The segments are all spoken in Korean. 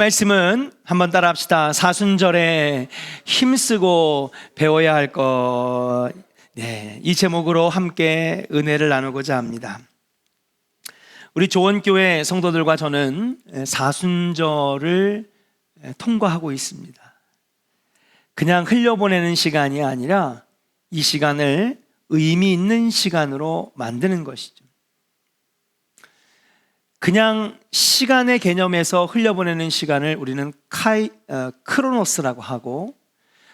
말씀은 한번 따라 합시다. 사순절에 힘쓰고 배워야 할 것. 이 제목으로 함께 은혜를 나누고자 합니다. 우리 조원교회 성도들과 저는 사순절을 통과하고 있습니다. 그냥 흘려보내는 시간이 아니라 이 시간을 의미 있는 시간으로 만드는 것이죠. 그냥 시간의 개념에서 흘려보내는 시간을 우리는 크로노스라고 하고,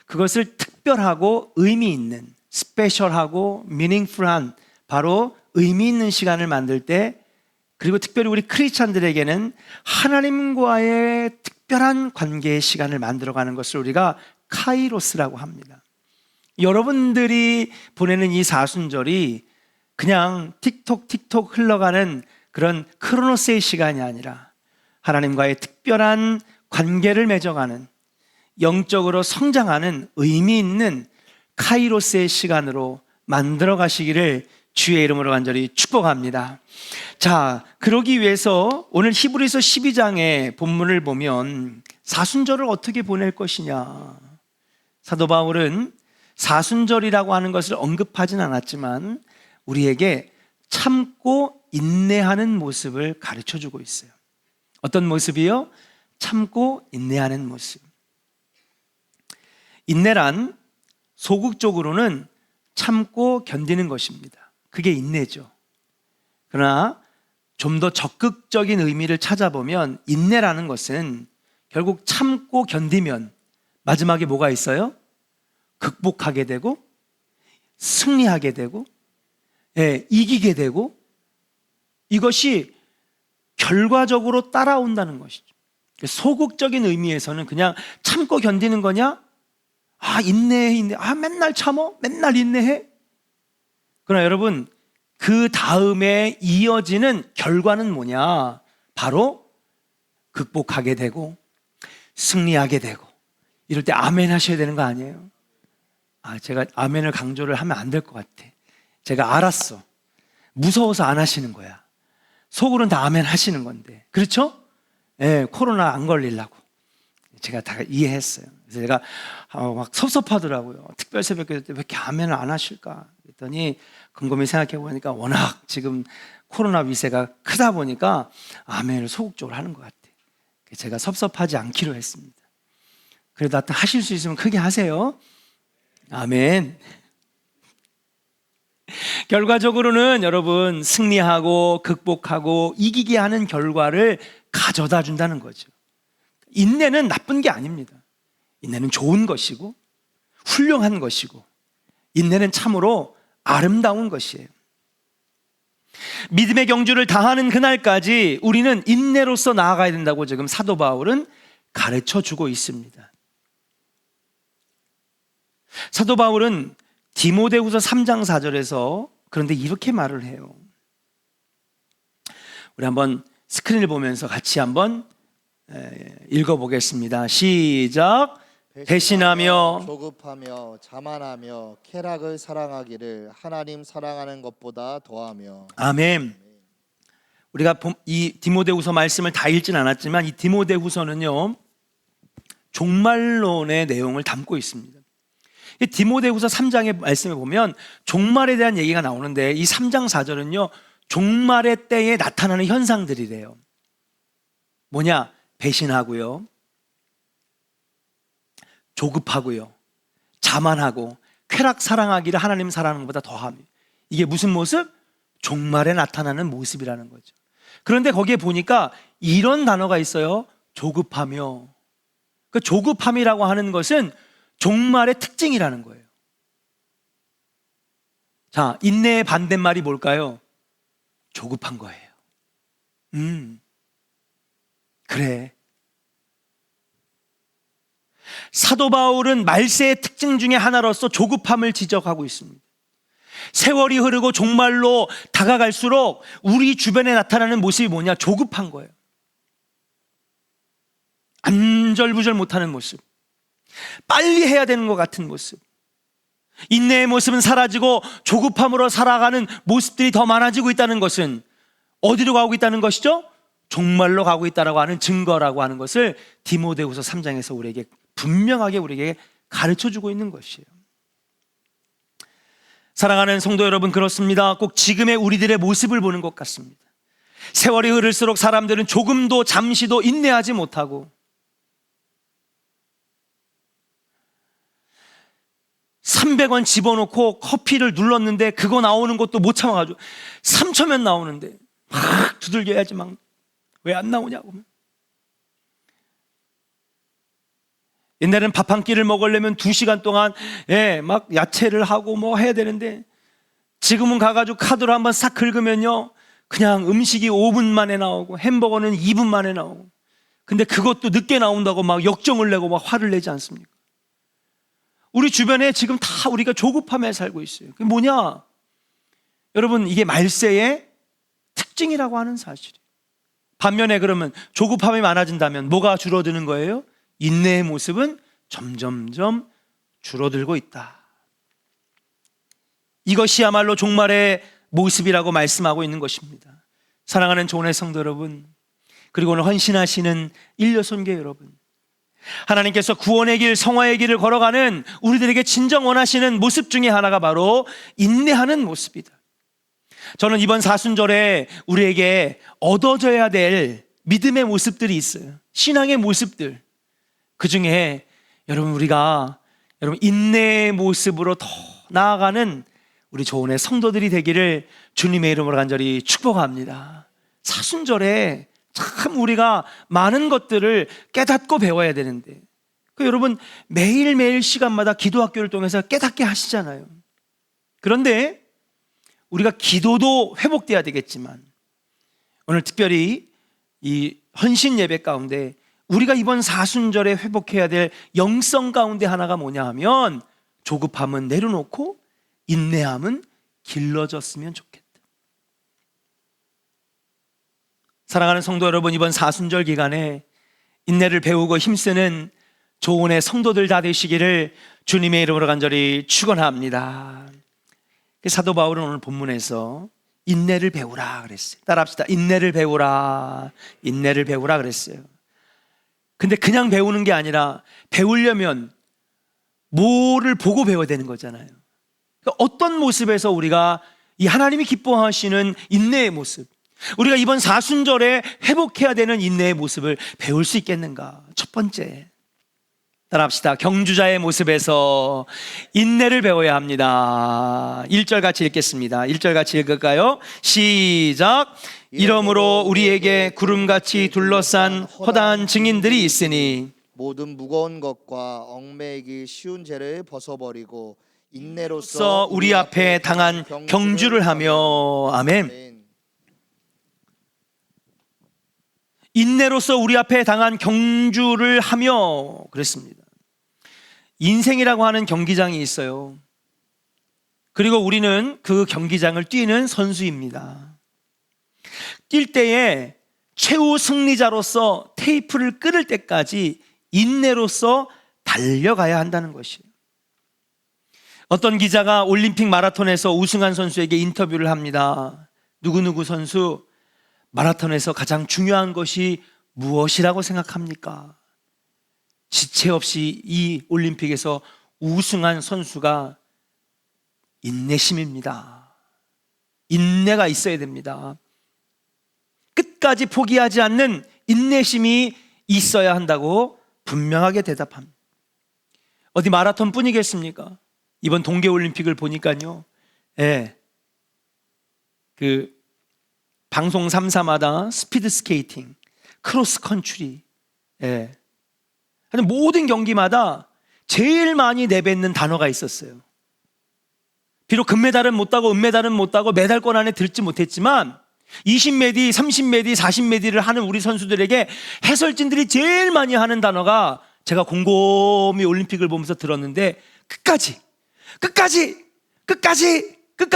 그것을 특별하고 의미 있는, 스페셜하고 미닝풀한, 바로 의미 있는 시간을 만들 때, 그리고 특별히 우리 크리스찬들에게는 하나님과의 특별한 관계의 시간을 만들어가는 것을 우리가 카이로스라고 합니다. 여러분들이 보내는 이 사순절이 그냥 틱톡 흘러가는 그런 크로노스의 시간이 아니라 하나님과의 특별한 관계를 맺어가는, 영적으로 성장하는 의미 있는 카이로스의 시간으로 만들어 가시기를 주의 이름으로 간절히 축복합니다. 자, 그러기 위해서 오늘 히브리서 12장의 본문을 보면 사순절을 어떻게 보낼 것이냐, 사도 바울은 사순절이라고 하는 것을 언급하진 않았지만 우리에게 참고 인내하는 모습을 가르쳐주고 있어요. 어떤 모습이요? 참고 인내하는 모습. 인내란 소극적으로는 참고 견디는 것입니다. 그게 인내죠. 그러나 좀 더 적극적인 의미를 찾아보면 인내라는 것은 결국 참고 견디면 마지막에 뭐가 있어요? 극복하게 되고, 승리하게 되고, 이기게 되고, 이것이 결과적으로 따라온다는 것이죠. 소극적인 의미에서는 그냥 참고 견디는 거냐? 인내해. 맨날 참어? 맨날 인내해? 그러나 여러분, 그 다음에 이어지는 결과는 뭐냐? 바로 극복하게 되고, 승리하게 되고, 이럴 때 아멘 하셔야 되는 거 아니에요? 제가 아멘을 강조를 하면 안 될 것 같아. 제가 알았어. 무서워서 안 하시는 거야. 속으로는 다 아멘 하시는 건데. 그렇죠? 코로나 안 걸리려고. 제가 다 이해했어요. 그래서 제가 막 섭섭하더라고요. 특별 새벽기도 때 왜 이렇게 아멘을 안 하실까? 그랬더니 곰곰이 생각해 보니까 워낙 지금 코로나 위세가 크다 보니까 아멘을 소극적으로 하는 것 같아요. 제가 섭섭하지 않기로 했습니다. 그래도 하여튼 하실 수 있으면 크게 하세요. 아멘. 결과적으로는 여러분, 승리하고 극복하고 이기게 하는 결과를 가져다 준다는 거죠. 인내는 나쁜 게 아닙니다. 인내는 좋은 것이고 훌륭한 것이고, 인내는 참으로 아름다운 것이에요. 믿음의 경주를 다하는 그날까지 우리는 인내로서 나아가야 된다고 지금 사도 바울은 가르쳐 주고 있습니다. 사도 바울은 디모데후서 3장 4절에서 그런데 이렇게 말을 해요. 우리 한번 스크린을 보면서 같이 한번 읽어보겠습니다. 시작. 배신하며 조급하며 자만하며 쾌락을 사랑하기를 하나님 사랑하는 것보다 더하며. 아멘. 우리가 이 디모데후서 말씀을 다 읽진 않았지만 이 디모데후서는요, 종말론의 내용을 담고 있습니다. 디모데후서 3장의 말씀에 보면 종말에 대한 얘기가 나오는데, 이 3장 4절은요 종말의 때에 나타나는 현상들이래요. 뭐냐? 배신하고요, 조급하고요, 자만하고 쾌락 사랑하기를 하나님 사랑하는 것보다 더하며. 이게 무슨 모습? 종말에 나타나는 모습이라는 거죠. 그런데 거기에 보니까 이런 단어가 있어요. 조급하며. 그 조급함이라고 하는 것은 종말의 특징이라는 거예요. 자, 인내의 반대말이 뭘까요? 조급한 거예요. 그래. 사도 바울은 말세의 특징 중에 하나로서 조급함을 지적하고 있습니다. 세월이 흐르고 종말로 다가갈수록 우리 주변에 나타나는 모습이 뭐냐? 조급한 거예요. 안절부절 못하는 모습, 빨리 해야 되는 것 같은 모습, 인내의 모습은 사라지고 조급함으로 살아가는 모습들이 더 많아지고 있다는 것은 어디로 가고 있다는 것이죠? 종말로 가고 있다라고 하는 증거라고 하는 것을 디모데후서 3장에서 우리에게 분명하게 우리에게 가르쳐주고 있는 것이에요. 사랑하는 성도 여러분, 그렇습니다. 꼭 지금의 우리들의 모습을 보는 것 같습니다. 세월이 흐를수록 사람들은 조금도 잠시도 인내하지 못하고 300원 집어넣고 커피를 눌렀는데 그거 나오는 것도 못 참아가지고 3초면 나오는데 막 두들겨야지 막 왜 안 나오냐고. 옛날에는 밥 한 끼를 먹으려면 2시간 동안 막 야채를 하고 뭐 해야 되는데 지금은 가가지고 카드로 한번 싹 긁으면요 그냥 음식이 5분 만에 나오고 햄버거는 2분 만에 나오고, 근데 그것도 늦게 나온다고 막 역정을 내고 막 화를 내지 않습니까? 우리 주변에 지금 다 우리가 조급함에 살고 있어요. 그게 뭐냐? 여러분, 이게 말세의 특징이라고 하는 사실이에요. 반면에 그러면 조급함이 많아진다면 뭐가 줄어드는 거예요? 인내의 모습은 점점점 줄어들고 있다. 이것이야말로 종말의 모습이라고 말씀하고 있는 것입니다. 사랑하는 조은의 성도 여러분, 그리고 오늘 헌신하시는 일려손교 여러분, 하나님께서 구원의 길, 성화의 길을 걸어가는 우리들에게 진정 원하시는 모습 중에 하나가 바로 인내하는 모습이다. 저는 이번 사순절에 우리에게 얻어져야 될 믿음의 모습들이 있어요. 신앙의 모습들. 그 중에 우리가 인내의 모습으로 더 나아가는 우리 조은의 성도들이 되기를 주님의 이름으로 간절히 축복합니다. 사순절에 참 우리가 많은 것들을 깨닫고 배워야 되는데, 여러분 매일매일 시간마다 기도학교를 통해서 깨닫게 하시잖아요. 그런데 우리가 기도도 회복돼야 되겠지만 오늘 특별히 이 헌신 예배 가운데 우리가 이번 사순절에 회복해야 될 영성 가운데 하나가 뭐냐 하면 조급함은 내려놓고 인내함은 길러졌으면 좋겠다. 사랑하는 성도 여러분, 이번 사순절 기간에 인내를 배우고 힘쓰는 조은의 성도들 다 되시기를 주님의 이름으로 간절히 축원합니다. 사도 바울은 오늘 본문에서 인내를 배우라 그랬어요. 따라합시다. 인내를 배우라. 인내를 배우라 그랬어요. 근데 그냥 배우는 게 아니라 배우려면 뭐를 보고 배워야 되는 거잖아요. 그러니까 어떤 모습에서 우리가 이 하나님이 기뻐하시는 인내의 모습, 우리가 이번 사순절에 회복해야 되는 인내의 모습을 배울 수 있겠는가? 첫 번째, 따라합시다. 경주자의 모습에서 인내를 배워야 합니다. 1절 같이 읽겠습니다. 1절 같이 읽을까요? 시작. 이러므로 우리에게 구름같이 둘러싼 허다한 증인들이 있으니 모든 무거운 것과 얽매이기 쉬운 죄를 벗어버리고 인내로서 서 우리 앞에 당한 경주를 하며. 아멘. 인내로서 우리 앞에 당한 경주를 하며 그랬습니다. 인생이라고 하는 경기장이 있어요. 그리고 우리는 그 경기장을 뛰는 선수입니다. 뛸 때에 최후 승리자로서 테이프를 끊을 때까지 인내로서 달려가야 한다는 것이에요. 어떤 기자가 올림픽 마라톤에서 우승한 선수에게 인터뷰를 합니다. 누구누구 선수, 마라톤에서 가장 중요한 것이 무엇이라고 생각합니까? 지체 없이 이 올림픽에서 우승한 선수가 인내심입니다. 인내가 있어야 됩니다. 끝까지 포기하지 않는 인내심이 있어야 한다고 분명하게 대답합니다. 어디 마라톤 뿐이겠습니까? 이번 동계올림픽을 보니까요, 그 방송 3사마다 스피드 스케이팅, 크로스 컨트리, 모든 경기마다 제일 많이 내뱉는 단어가 있었어요. 비록 금메달은 못 따고 은메달은 못 따고 메달권 안에 들지 못했지만 20메디, 30메디, 40메디를 하는 우리 선수들에게 해설진들이 제일 많이 하는 단어가, 제가 곰곰이 올림픽을 보면서 들었는데, 끝까지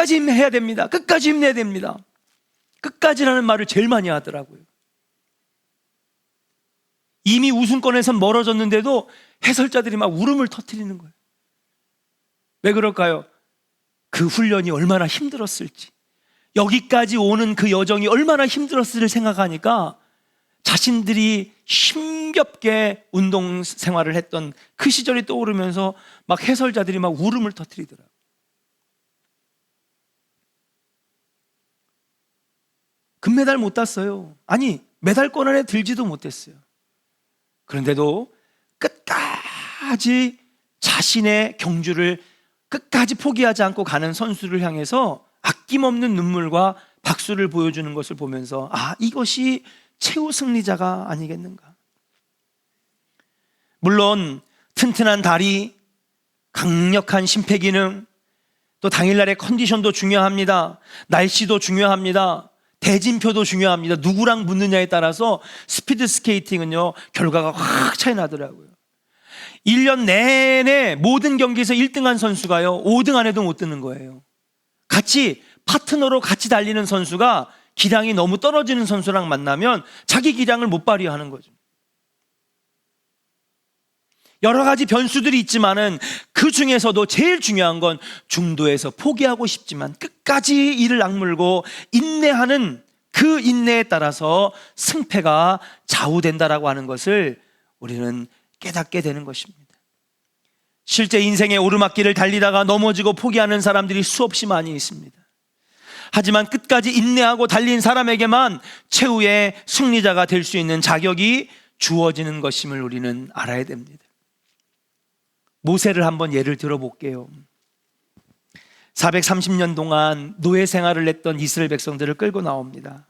힘내야 됩니다. 끝까지 힘내야 됩니다. 끝까지라는 말을 제일 많이 하더라고요. 이미 우승권에선 멀어졌는데도 해설자들이 막 울음을 터뜨리는 거예요. 왜 그럴까요? 그 훈련이 얼마나 힘들었을지, 여기까지 오는 그 여정이 얼마나 힘들었을지를 생각하니까 자신들이 힘겹게 운동 생활을 했던 그 시절이 떠오르면서 막 해설자들이 막 울음을 터뜨리더라고요. 금메달 못 땄어요. 아니, 메달권 안에 들지도 못했어요. 그런데도 끝까지 자신의 경주를 끝까지 포기하지 않고 가는 선수를 향해서 아낌없는 눈물과 박수를 보여주는 것을 보면서 아, 이것이 최후 승리자가 아니겠는가. 물론 튼튼한 다리, 강력한 심폐기능, 또 당일날의 컨디션도 중요합니다. 날씨도 중요합니다. 대진표도 중요합니다. 누구랑 붙느냐에 따라서 스피드 스케이팅은요, 결과가 확 차이 나더라고요. 1년 내내 모든 경기에서 1등한 선수가요, 5등 안에도 못 드는 거예요. 같이 파트너로 같이 달리는 선수가 기량이 너무 떨어지는 선수랑 만나면 자기 기량을 못 발휘하는 거죠. 여러 가지 변수들이 있지만은 그 중에서도 제일 중요한 건 중도에서 포기하고 싶지만 끝까지 이를 악물고 인내하는 그 인내에 따라서 승패가 좌우된다라고 하는 것을 우리는 깨닫게 되는 것입니다. 실제 인생의 오르막길을 달리다가 넘어지고 포기하는 사람들이 수없이 많이 있습니다. 하지만 끝까지 인내하고 달린 사람에게만 최후의 승리자가 될 수 있는 자격이 주어지는 것임을 우리는 알아야 됩니다. 모세를 한번 예를 들어볼게요. 430년 동안 노예 생활을 했던 이스라엘 백성들을 끌고 나옵니다.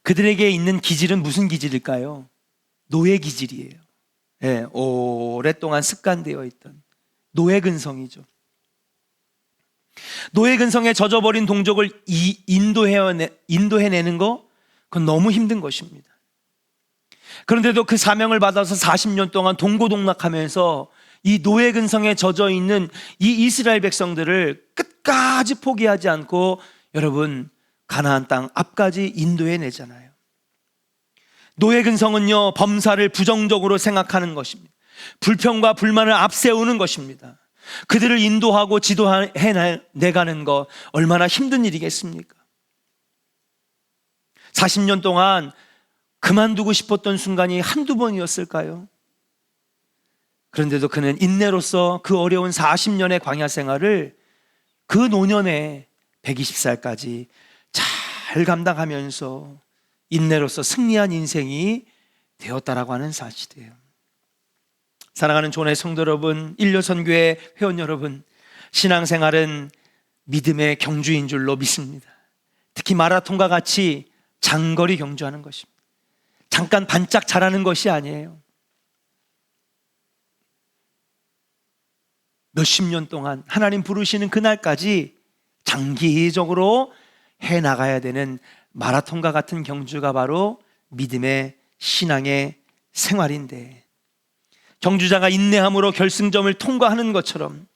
그들에게 있는 기질은 무슨 기질일까요? 노예 기질이에요. 네, 오랫동안 습관되어 있던 노예 근성이죠. 노예 근성에 젖어버린 동족을 인도해내는 거, 그건 너무 힘든 것입니다. 그런데도 그 사명을 받아서 40년 동안 동고동락하면서 이 노예 근성에 젖어 있는 이 이스라엘 백성들을 끝까지 포기하지 않고 여러분 가나안 땅 앞까지 인도해내잖아요. 노예 근성은요, 범사를 부정적으로 생각하는 것입니다. 불평과 불만을 앞세우는 것입니다. 그들을 인도하고 지도해내가는 것 얼마나 힘든 일이겠습니까? 40년 동안 그만두고 싶었던 순간이 한두 번이었을까요? 그런데도 그는 인내로서 그 어려운 40년의 광야 생활을 그 노년에 120살까지 잘 감당하면서 인내로서 승리한 인생이 되었다라고 하는 사실이에요. 사랑하는 조원의 성도 여러분, 일요선교회 회원 여러분, 신앙생활은 믿음의 경주인 줄로 믿습니다. 특히 마라톤과 같이 장거리 경주하는 것입니다. 잠깐 반짝 잘하는 것이 아니에요. 몇십 년 동안 하나님 부르시는 그날까지 장기적으로 해나가야 되는 마라톤과 같은 경주가 바로 믿음의 신앙의 생활인데, 경주자가 인내함으로 결승점을 통과하는 것처럼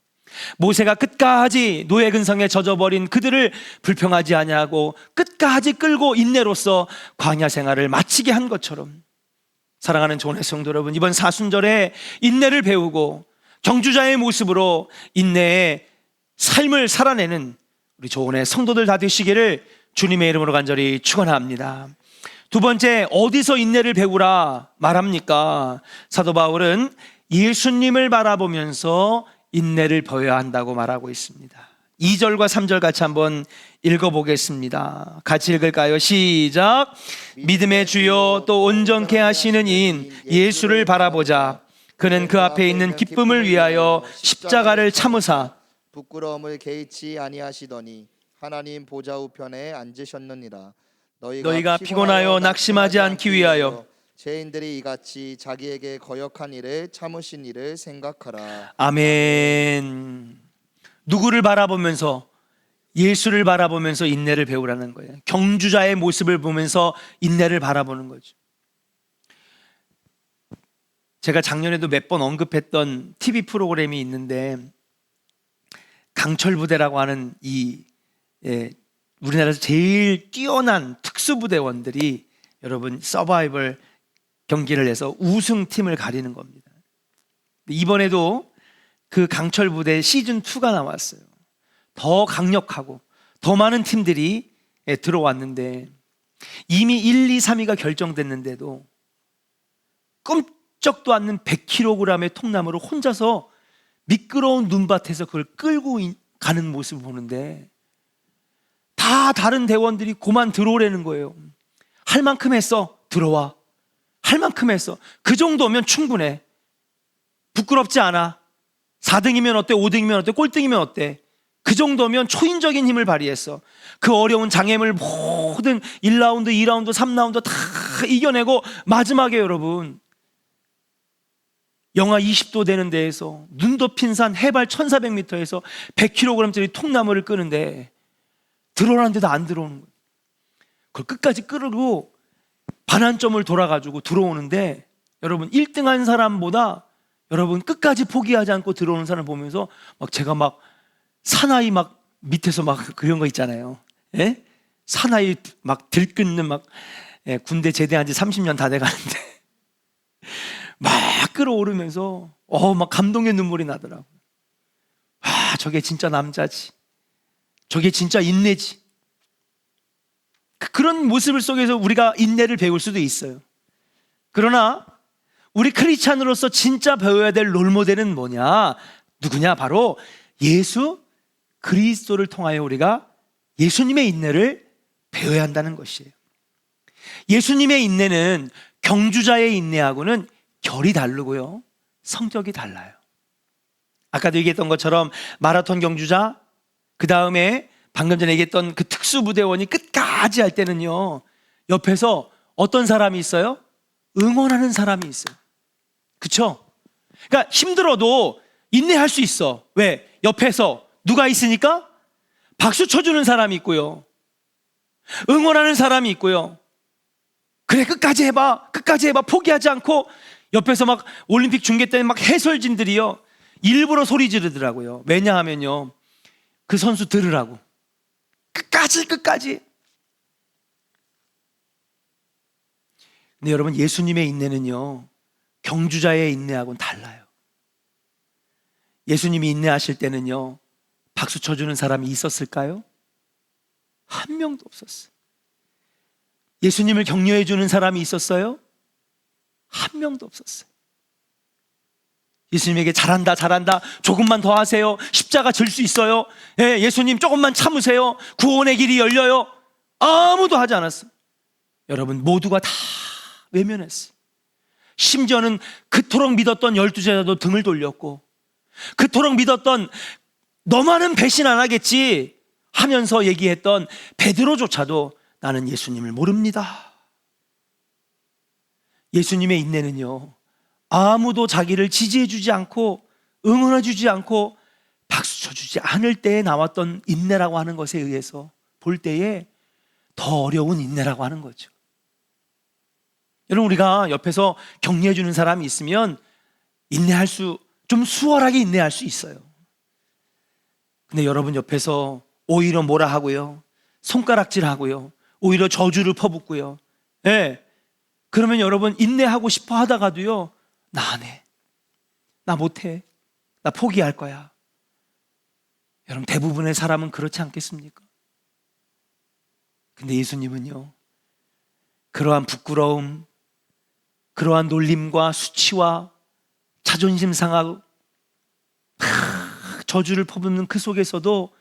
모세가 끝까지 노예 근성에 젖어버린 그들을 불평하지 아니하고 끝까지 끌고 인내로서 광야 생활을 마치게 한 것처럼, 사랑하는 조원의 성도 여러분, 이번 사순절에 인내를 배우고 경주자의 모습으로 인내의 삶을 살아내는 우리 조원의 성도들 다 되시기를 주님의 이름으로 간절히 축원합니다. 두 번째, 어디서 인내를 배우라 말합니까? 사도 바울은 예수님을 바라보면서 인내를 배워야 한다고 말하고 있습니다. 2절과 3절 같이 한번 읽어보겠습니다. 같이 읽을까요? 시작. 믿음의 주요 또 온전케 하시는 이인 예수를 바라보자. 그는 그 앞에 있는 기쁨을 위하여 십자가를 참으사 부끄러움을 개의치 아니하시더니 하나님 보좌 우편에 앉으셨느니라. 너희가 피곤하여 낙심하지 않기 위하여 죄인들이 이같이 자기에게 거역한 일을 참으신 일을 생각하라. 아멘. 누구를 바라보면서? 예수를 바라보면서 인내를 배우라는 거예요. 경주자의 모습을 보면서 인내를 바라보는 거죠. 제가 작년에도 몇 번 언급했던 TV 프로그램이 있는데, 강철부대라고 하는 우리나라에서 제일 뛰어난 특수부대원들이 여러분 서바이벌 경기를 해서 우승팀을 가리는 겁니다. 이번에도 그 강철부대 시즌2가 나왔어요. 더 강력하고 더 많은 팀들이 들어왔는데, 이미 1, 2, 3위가 결정됐는데도 끔쩍도 않는 100kg의 통나무를 혼자서 미끄러운 눈밭에서 그걸 끌고 가는 모습을 보는데 다 다른 대원들이 그만 들어오라는 거예요. 할 만큼 했어. 들어와. 할 만큼 했어. 그 정도면 충분해. 부끄럽지 않아. 4등이면 어때? 5등이면 어때? 꼴등이면 어때? 그 정도면 초인적인 힘을 발휘했어. 그 어려운 장애물 모든 1라운드, 2라운드, 3라운드 다 이겨내고 마지막에 여러분 영하 20도 되는 데에서 눈 덮인 산 해발 1400m에서 100kg짜리 통나무를 끄는데 들어오라는데도 안 들어오는 거예요. 그걸 끝까지 끌고 반환점을 돌아가지고 들어오는데 여러분 1등한 사람보다 여러분 끝까지 포기하지 않고 들어오는 사람 보면서 막 제가 막 사나이 막 밑에서 막 그런 거 있잖아요. 예? 사나이 막 들끓는 막 군대 제대한 지 30년 다 돼가는데 막 끌어오르면서 막 감동의 눈물이 나더라고요. 아, 저게 진짜 남자지. 저게 진짜 인내지. 그런 모습을 속에서 우리가 인내를 배울 수도 있어요. 그러나 우리 크리스찬으로서 진짜 배워야 될 롤모델은 뭐냐? 누구냐? 바로 예수 그리스도를 통하여 우리가 예수님의 인내를 배워야 한다는 것이에요. 예수님의 인내는 경주자의 인내하고는 결이 다르고요, 성격이 달라요. 아까도 얘기했던 것처럼 마라톤 경주자, 그 다음에 방금 전에 얘기했던 그 특수부대원이 끝까지 할 때는요, 옆에서 어떤 사람이 있어요? 응원하는 사람이 있어요. 그쵸? 그러니까 힘들어도 인내할 수 있어. 왜? 옆에서 누가 있으니까? 박수 쳐주는 사람이 있고요, 응원하는 사람이 있고요. 그래, 끝까지 해봐, 끝까지 해봐, 포기하지 않고. 옆에서 막 올림픽 중계 때는 막 해설진들이요 일부러 소리 지르더라고요. 왜냐하면요, 그 선수 들으라고. 끝까지. 근데 여러분, 예수님의 인내는요 경주자의 인내하고는 달라요. 예수님이 인내하실 때는요 박수 쳐주는 사람이 있었을까요? 한 명도 없었어요. 예수님을 격려해 주는 사람이 있었어요? 한 명도 없었어요. 예수님에게 잘한다, 조금만 더 하세요, 십자가 질 수 있어요, 예수님 조금만 참으세요, 구원의 길이 열려요, 아무도 하지 않았어요. 여러분, 모두가 다 외면했어요. 심지어는 그토록 믿었던 12제자도 등을 돌렸고, 그토록 믿었던 너만은 배신 안 하겠지 하면서 얘기했던 베드로조차도 나는 예수님을 모릅니다. 예수님의 인내는요 아무도 자기를 지지해주지 않고 응원해주지 않고 박수 쳐주지 않을 때에 나왔던 인내라고 하는 것에 의해서 볼 때에 더 어려운 인내라고 하는 거죠. 여러분, 우리가 옆에서 격려해주는 사람이 있으면 좀 수월하게 인내할 수 있어요. 근데 여러분 옆에서 오히려 뭐라 하고요, 손가락질 하고요, 오히려 저주를 퍼붓고요, 그러면 여러분 인내하고 싶어 하다가도요, 나 안 해, 나 못해, 나 포기할 거야. 여러분, 대부분의 사람은 그렇지 않겠습니까? 근데 예수님은요 그러한 부끄러움, 그러한 놀림과 수치와 자존심 상하고 저주를 퍼붓는 그 속에서도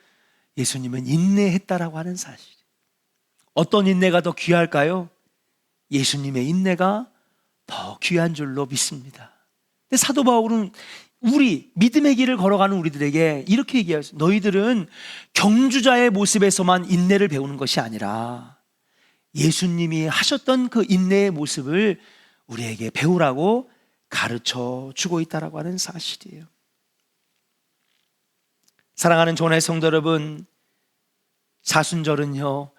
예수님은 인내했다라고 하는 사실. 어떤 인내가 더 귀할까요? 예수님의 인내가 더 귀한 줄로 믿습니다. 근데 사도 바울은 우리 믿음의 길을 걸어가는 우리들에게 이렇게 얘기했어요. 너희들은 경주자의 모습에서만 인내를 배우는 것이 아니라 예수님이 하셨던 그 인내의 모습을 우리에게 배우라고 가르쳐 주고 있다라고 하는 사실이에요. 사랑하는 교회 성도 여러분, 사순절은요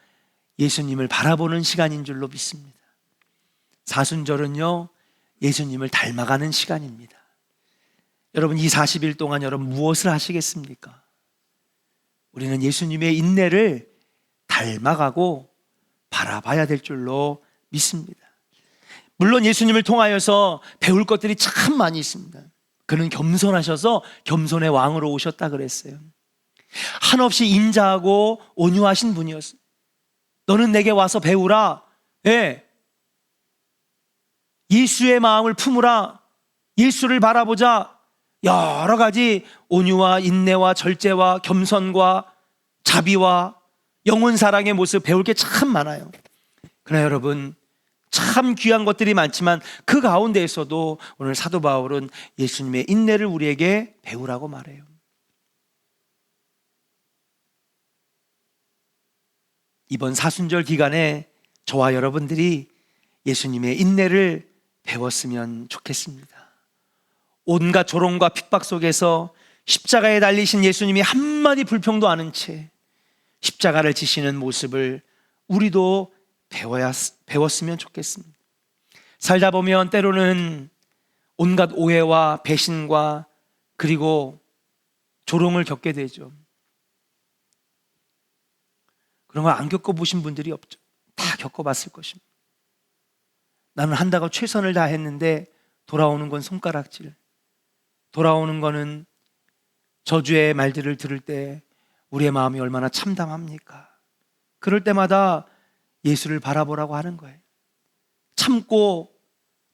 예수님을 바라보는 시간인 줄로 믿습니다. 사순절은요 예수님을 닮아가는 시간입니다. 여러분, 이 40일 동안 여러분 무엇을 하시겠습니까? 우리는 예수님의 인내를 닮아가고 바라봐야 될 줄로 믿습니다. 물론 예수님을 통하여서 배울 것들이 참 많이 있습니다. 그는 겸손하셔서 겸손의 왕으로 오셨다 그랬어요. 한없이 인자하고 온유하신 분이었어요. 너는 내게 와서 배우라, 예. 예수의 마음을 품으라. 예수를 바라보자. 여러 가지 온유와 인내와 절제와 겸손과 자비와 영혼 사랑의 모습 배울 게 참 많아요. 그러나 여러분, 참 귀한 것들이 많지만 그 가운데에서도 오늘 사도 바울은 예수님의 인내를 우리에게 배우라고 말해요. 이번 사순절 기간에 저와 여러분들이 예수님의 인내를 배웠으면 좋겠습니다. 온갖 조롱과 핍박 속에서 십자가에 달리신 예수님이 한마디 불평도 않은 채 십자가를 지시는 모습을 우리도 배웠으면 좋겠습니다. 살다 보면 때로는 온갖 오해와 배신과 그리고 조롱을 겪게 되죠. 그런 거 안 겪어보신 분들이 없죠. 다 겪어봤을 것입니다. 나는 한다고 최선을 다했는데 돌아오는 건 손가락질, 돌아오는 거는 저주의 말들을 들을 때 우리의 마음이 얼마나 참담합니까? 그럴 때마다 예수를 바라보라고 하는 거예요. 참고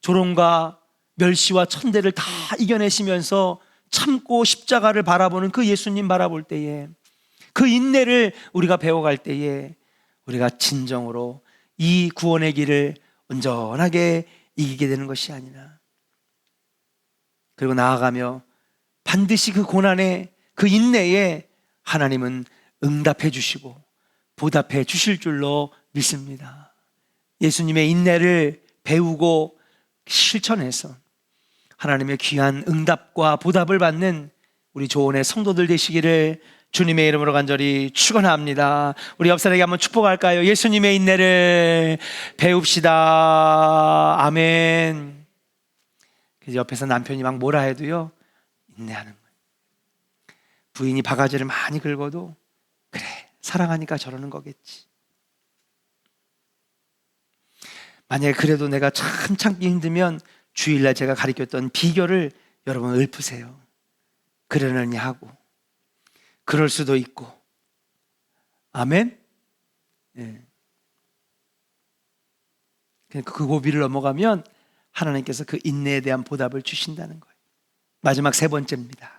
조롱과 멸시와 천대를 다 이겨내시면서 참고 십자가를 바라보는 그 예수님 바라볼 때에, 그 인내를 우리가 배워갈 때에 우리가 진정으로 이 구원의 길을 온전하게 이기게 되는 것이 아니라, 그리고 나아가며 반드시 그 고난에, 그 인내에 하나님은 응답해 주시고 보답해 주실 줄로 믿습니다. 예수님의 인내를 배우고 실천해서 하나님의 귀한 응답과 보답을 받는 우리 조언의 성도들 되시기를 주님의 이름으로 간절히 축원합니다. 우리 옆 사람에게 한번 축복할까요? 예수님의 인내를 배웁시다. 아멘. 그래서 옆에서 남편이 막 뭐라 해도요, 인내하는 거예요. 부인이 바가지를 많이 긁어도 그래, 사랑하니까 저러는 거겠지. 만약에 그래도 내가 참 참기 힘들면 주일날 제가 가르쳤던 비결을 여러분 읊으세요. 그러느니 하고 그럴 수도 있고. 아멘. 네. 그 고비를 넘어가면 하나님께서 그 인내에 대한 보답을 주신다는 거예요. 마지막 세 번째입니다.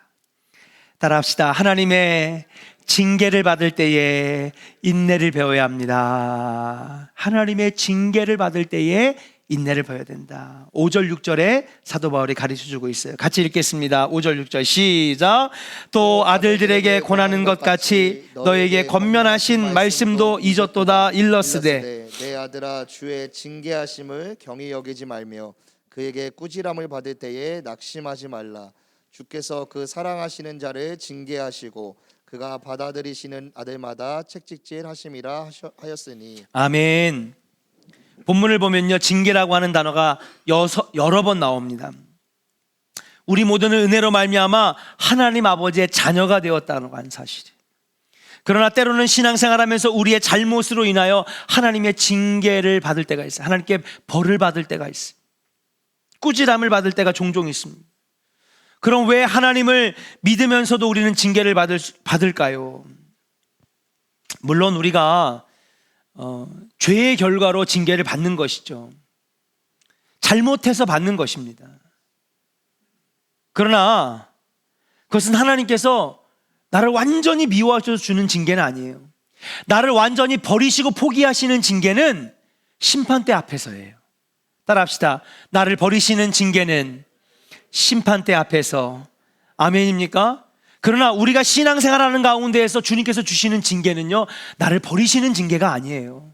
따라합시다. 하나님의 징계를 받을 때에 인내를 배워야 합니다. 하나님의 징계를 받을 때에 인내를 배워야 된다. 5절 6절에 사도 바울이 가르쳐주고 있어요. 같이 읽겠습니다. 5절 6절 시작. 또 아들들에게 권하는 것 같이 너에게 권면하신 말씀도 잊었도다. 일러스되 내 아들아, 주의 징계하심을 경히 여기지 말며 그에게 꾸지람을 받을 때에 낙심하지 말라. 주께서 그 사랑하시는 자를 징계하시고 그가 받아들이시는 아들마다 책찍질 하심이라 하였으니. 아멘. 본문을 보면요, 징계라고 하는 단어가 여러 번 나옵니다. 우리 모두는 은혜로 말미암아 하나님 아버지의 자녀가 되었다는 사실이에요. 그러나 때로는 신앙생활하면서 우리의 잘못으로 인하여 하나님의 징계를 받을 때가 있어요. 하나님께 벌을 받을 때가 있어요. 꾸지람을 받을 때가 종종 있습니다. 그럼 왜 하나님을 믿으면서도 우리는 징계를 받을까요? 물론 우리가 죄의 결과로 징계를 받는 것이죠. 잘못해서 받는 것입니다. 그러나 그것은 하나님께서 나를 완전히 미워하셔서 주는 징계는 아니에요. 나를 완전히 버리시고 포기하시는 징계는 심판대 앞에서예요. 따라합시다. 나를 버리시는 징계는 심판대 앞에서. 아멘입니까? 그러나 우리가 신앙생활하는 가운데에서 주님께서 주시는 징계는요, 나를 버리시는 징계가 아니에요.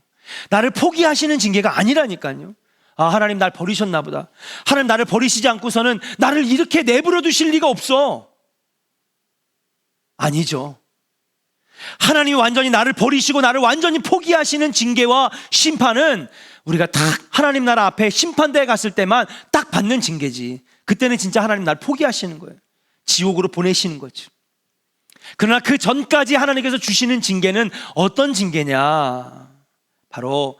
나를 포기하시는 징계가 아니라니까요. 아, 하나님 날 버리셨나 보다. 하나님 나를 버리시지 않고서는 나를 이렇게 내버려 두실 리가 없어. 아니죠. 하나님이 완전히 나를 버리시고 나를 완전히 포기하시는 징계와 심판은 우리가 딱 하나님 나라 앞에 심판대에 갔을 때만 딱 받는 징계지. 그때는 진짜 하나님 나를 포기하시는 거예요. 지옥으로 보내시는 거죠. 그러나 그 전까지 하나님께서 주시는 징계는 어떤 징계냐? 바로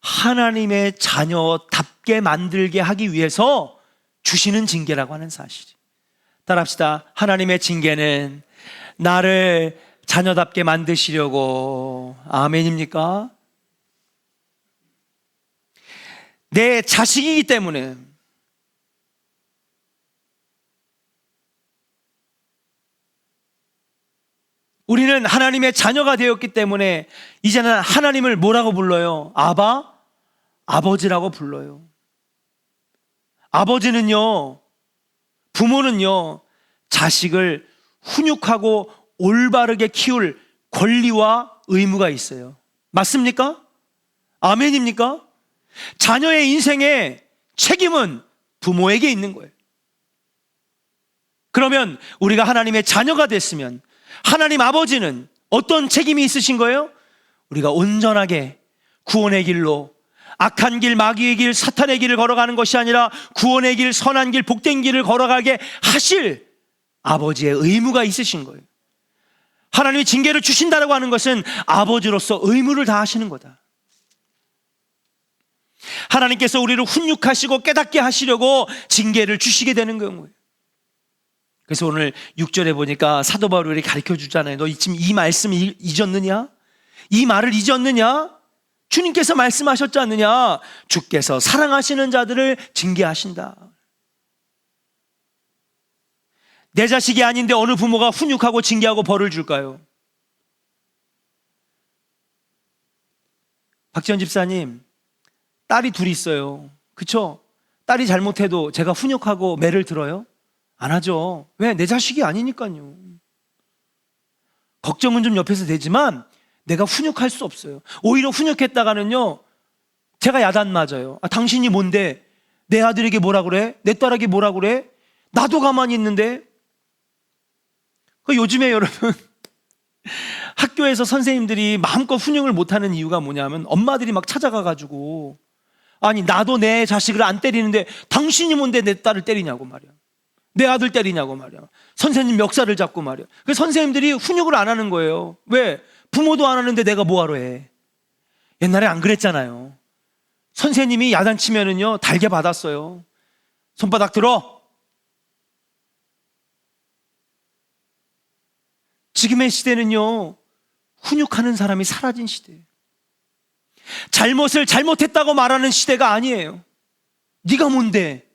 하나님의 자녀답게 만들게 하기 위해서 주시는 징계라고 하는 사실이에요. 따라합시다. 하나님의 징계는 나를 자녀답게 만드시려고. 아멘입니까? 내 자식이기 때문에, 우리는 하나님의 자녀가 되었기 때문에 이제는 하나님을 뭐라고 불러요? 아바, 아버지라고 불러요. 아버지는요, 부모는요, 자식을 훈육하고 올바르게 키울 권리와 의무가 있어요. 맞습니까? 아멘입니까? 자녀의 인생의 책임은 부모에게 있는 거예요. 그러면 우리가 하나님의 자녀가 됐으면 하나님 아버지는 어떤 책임이 있으신 거예요? 우리가 온전하게 구원의 길로, 악한 길, 마귀의 길, 사탄의 길을 걸어가는 것이 아니라 구원의 길, 선한 길, 복된 길을 걸어가게 하실 아버지의 의무가 있으신 거예요. 하나님이 징계를 주신다고 하는 것은 아버지로서 의무를 다하시는 거다. 하나님께서 우리를 훈육하시고 깨닫게 하시려고 징계를 주시게 되는 거예요. 그래서 오늘 6절에 보니까 사도 바울이 가르쳐 주잖아요. 너 지금 이 말씀 잊었느냐? 이 말을 잊었느냐? 주님께서 말씀하셨지 않느냐? 주께서 사랑하시는 자들을 징계하신다. 내 자식이 아닌데 어느 부모가 훈육하고 징계하고 벌을 줄까요? 박지원 집사님, 딸이 둘이 있어요. 그쵸? 딸이 잘못해도 제가 훈육하고 매를 들어요? 안 하죠. 왜? 내 자식이 아니니까요. 걱정은 좀 옆에서 되지만 내가 훈육할 수 없어요. 오히려 훈육했다가는요, 제가 야단 맞아요. 당신이 뭔데? 내 아들에게 뭐라 그래? 내 딸에게 뭐라 그래? 나도 가만히 있는데. 요즘에 여러분 학교에서 선생님들이 마음껏 훈육을 못하는 이유가 뭐냐면 엄마들이 막 찾아가가지고, 아니 나도 내 자식을 안 때리는데 당신이 뭔데 내 딸을 때리냐고 말이야. 내 아들 때리냐고 말이야. 선생님 멱살을 잡고 말이야. 그래서 선생님들이 훈육을 안 하는 거예요. 왜? 부모도 안 하는데 내가 뭐하러 해. 옛날에 안 그랬잖아요. 선생님이 야단치면은요 달게 받았어요. 손바닥 들어. 지금의 시대는요 훈육하는 사람이 사라진 시대예요. 잘못을 잘못했다고 말하는 시대가 아니에요. 네가 뭔데?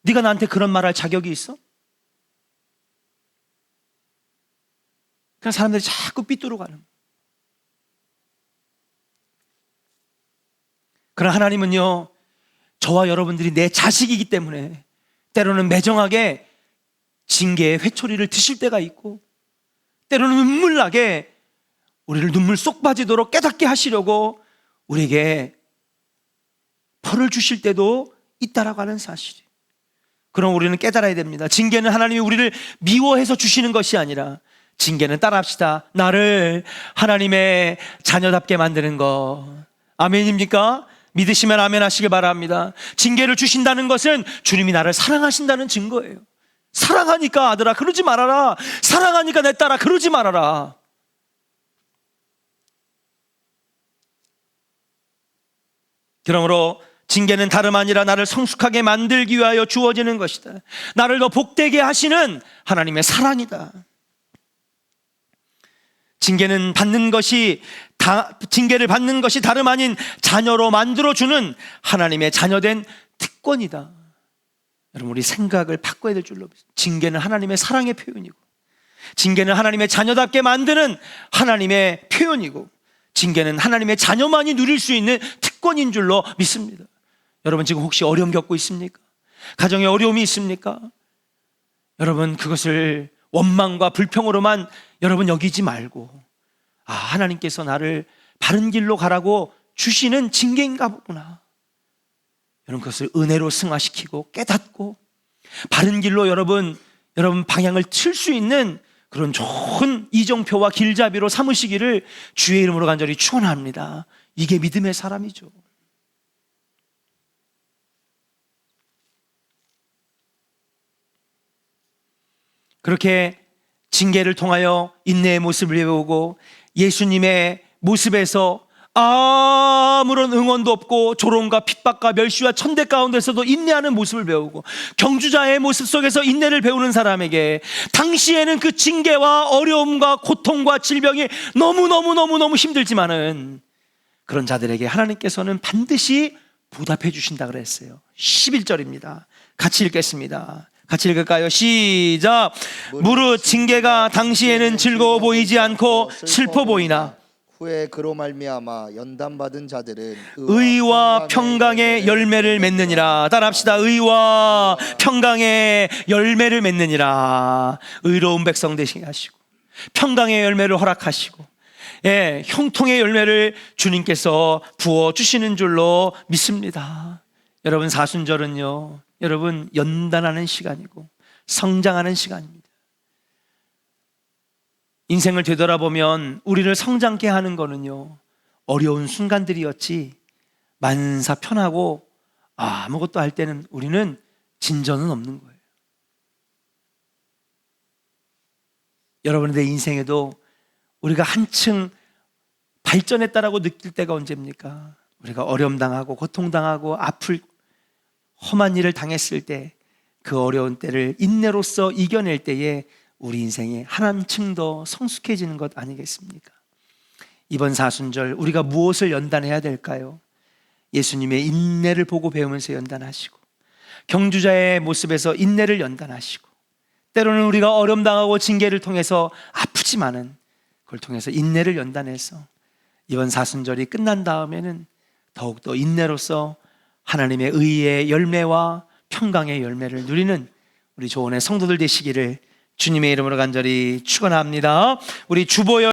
네가 나한테 그런 말할 자격이 있어? 그러니까 사람들이 자꾸 삐뚤어 가는 거예요. 그러나 하나님은요 저와 여러분들이 내 자식이기 때문에 때로는 매정하게 징계의 회초리를 드실 때가 있고, 때로는 눈물나게 우리를 눈물 쏙 빠지도록 깨닫게 하시려고 우리에게 벌을 주실 때도 있다라고 하는 사실이에요. 그럼 우리는 깨달아야 됩니다. 징계는 하나님이 우리를 미워해서 주시는 것이 아니라, 징계는 따라합시다. 나를 하나님의 자녀답게 만드는 것. 아멘입니까? 믿으시면 아멘 하시길 바랍니다. 징계를 주신다는 것은 주님이 나를 사랑하신다는 증거예요. 사랑하니까 아들아 그러지 말아라. 사랑하니까 내 딸아 그러지 말아라. 그러므로 징계는 다름 아니라 나를 성숙하게 만들기 위하여 주어지는 것이다. 나를 더 복되게 하시는 하나님의 사랑이다. 징계를 받는 것이 다름 아닌 자녀로 만들어주는 하나님의 자녀된 특권이다. 여러분 우리 생각을 바꿔야 될 줄로 믿습니다. 징계는 하나님의 사랑의 표현이고, 징계는 하나님의 자녀답게 만드는 하나님의 표현이고, 징계는 하나님의 자녀만이 누릴 수 있는 특권인 줄로 믿습니다. 여러분 지금 혹시 어려움 겪고 있습니까? 가정에 어려움이 있습니까? 여러분 그것을 원망과 불평으로만 여러분 여기지 말고, 하나님께서 나를 바른 길로 가라고 주시는 징계인가 보구나. 여러분 그것을 은혜로 승화시키고 깨닫고 바른 길로 여러분 방향을 틀 수 있는 그런 좋은 이정표와 길잡이로 삼으시기를 주의 이름으로 간절히 축원합니다. 이게 믿음의 사람이죠. 그렇게 징계를 통하여 인내의 모습을 배우고 예수님의 모습에서 아무런 응원도 없고 조롱과 핍박과 멸시와 천대 가운데서도 인내하는 모습을 배우고, 경주자의 모습 속에서 인내를 배우는 사람에게 당시에는 그 징계와 어려움과 고통과 질병이 너무너무 힘들지만은 그런 자들에게 하나님께서는 반드시 보답해 주신다 그랬어요. 11절입니다. 같이 읽겠습니다. 같이 읽을까요? 시작. 무릇 징계가 당시에는 즐거워 보이지 않고 슬퍼 보이나 후에 그로 말미암아 연단받은 자들은 의와 평강의 열매를 맺느니라. 따라합시다. 의와 평강의 열매를 맺느니라. 의로운 백성 되시게 하시고 평강의 열매를 허락하시고, 예, 형통의 열매를 주님께서 부어 주시는 줄로 믿습니다. 여러분, 사순절은요, 여러분, 연단하는 시간이고 성장하는 시간입니다. 인생을 되돌아보면 우리를 성장케 하는 거는요, 어려운 순간들이었지, 만사 편하고 아무것도 할 때는 우리는 진전은 없는 거예요. 여러분의 인생에도 우리가 한층 발전했다라고 느낄 때가 언제입니까? 우리가 어려움당하고 고통당하고 아플 험한 일을 당했을 때, 그 어려운 때를 인내로써 이겨낼 때에 우리 인생이 한층 더 성숙해지는 것 아니겠습니까? 이번 사순절 우리가 무엇을 연단해야 될까요? 예수님의 인내를 보고 배우면서 연단하시고, 경주자의 모습에서 인내를 연단하시고, 때로는 우리가 어려움당하고 징계를 통해서 아프지만은 그걸 통해서 인내를 연단해서 이번 사순절이 끝난 다음에는 더욱더 인내로서 하나님의 의의 열매와 평강의 열매를 누리는 우리 조원의 성도들 되시기를 주님의 이름으로 간절히 축원합니다. 우리 주보여